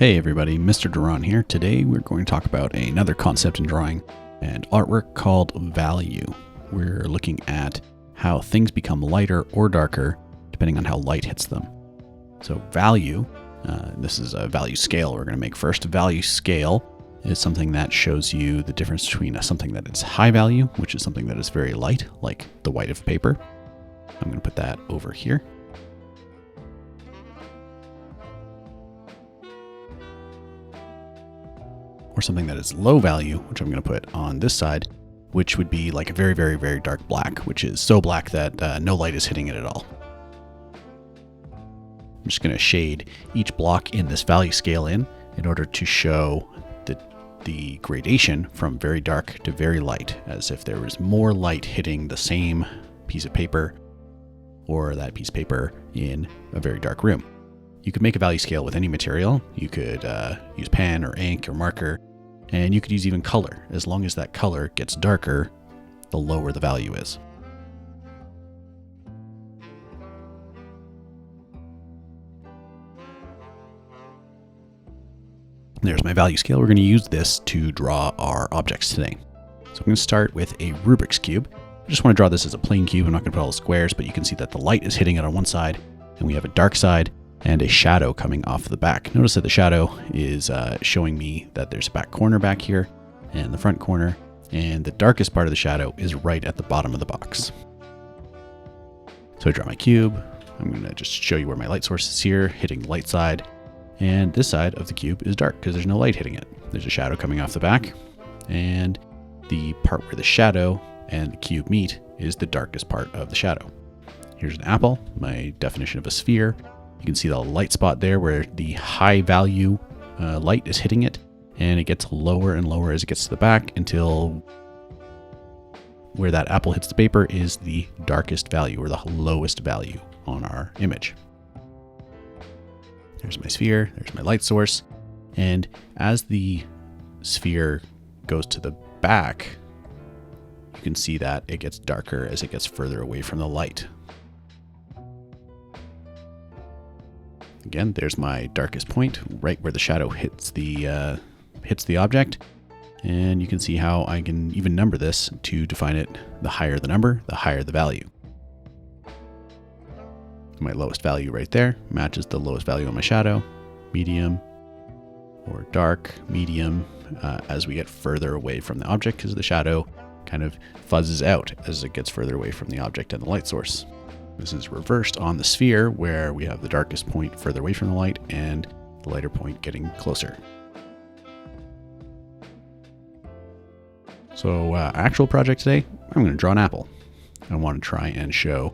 Hey everybody, Mr. Duran here. Today we're going to talk about another concept in drawing and artwork called value. We're looking at how things become lighter or darker depending on how light hits them. So value, this is a value scale we're going to make first. Value scale is something that shows you the difference between something that is high value, which is something that is very light, like the white of paper. I'm going to put that over here. Or something that is low value, which I'm going to put on this side, which would be like a very, very, very dark black, which is so black that no light is hitting it at all. I'm just going to shade each block in this value scale in order to show the gradation from very dark to very light, as if there was more light hitting the same piece of paper or that piece of paper in a very dark room. You could make a value scale with any material. You could use pen or ink or marker, and you could use even color. As long as that color gets darker, the lower the value is. There's my value scale. We're going to use this to draw our objects today. So I'm going to start with a Rubik's Cube. I just want to draw this as a plain cube. I'm not going to put all the squares, but you can see that the light is hitting it on one side, and we have a dark side and a shadow coming off the back. Notice that the shadow is showing me that there's a back corner back here and the front corner, and the darkest part of the shadow is right at the bottom of the box. So I draw my cube. I'm going to just show you where my light source is here, hitting the light side, and this side of the cube is dark because there's no light hitting it. There's a shadow coming off the back, and the part where the shadow and the cube meet is the darkest part of the shadow. Here's an apple, my definition of a sphere. You can see the light spot there where the high value light is hitting it, and it gets lower and lower as it gets to the back until where that apple hits the paper is the darkest value or the lowest value on our image. There's my sphere, there's my light source, and as the sphere goes to the back, you can see that it gets darker as it gets further away from the light. Again, there's my darkest point, right where the shadow hits the object. And you can see how I can even number this to define it. The higher the number, the higher the value. My lowest value right there matches the lowest value on my shadow, medium, or dark, medium, as we get further away from the object, because the shadow kind of fuzzes out as it gets further away from the object and the light source. This is reversed on the sphere, where we have the darkest point further away from the light and the lighter point getting closer. So actual project today, I'm going to draw an apple. I want to try and show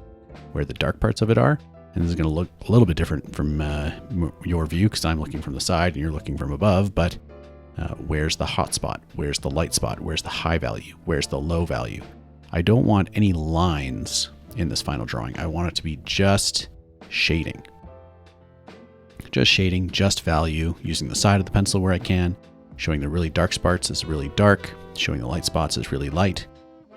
where the dark parts of it are. And this is going to look a little bit different from your view, because I'm looking from the side and you're looking from above. But where's the hot spot? Where's the light spot? Where's the high value? Where's the low value? I don't want any lines in this final drawing. I want it to be just shading. Just shading, just value, using the side of the pencil where I can, showing the really dark spots as really dark, showing the light spots as really light,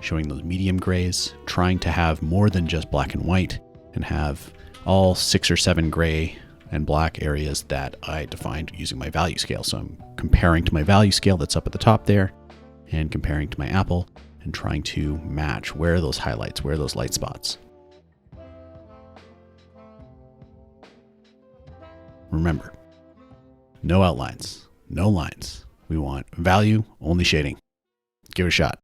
showing those medium grays, trying to have more than just black and white, and have all 6 or 7 gray and black areas that I defined using my value scale. So I'm comparing to my value scale that's up at the top there, and comparing to my apple, and trying to match where are those highlights, where are those light spots. Remember, no outlines, no lines. We want value, only shading. Give it a shot.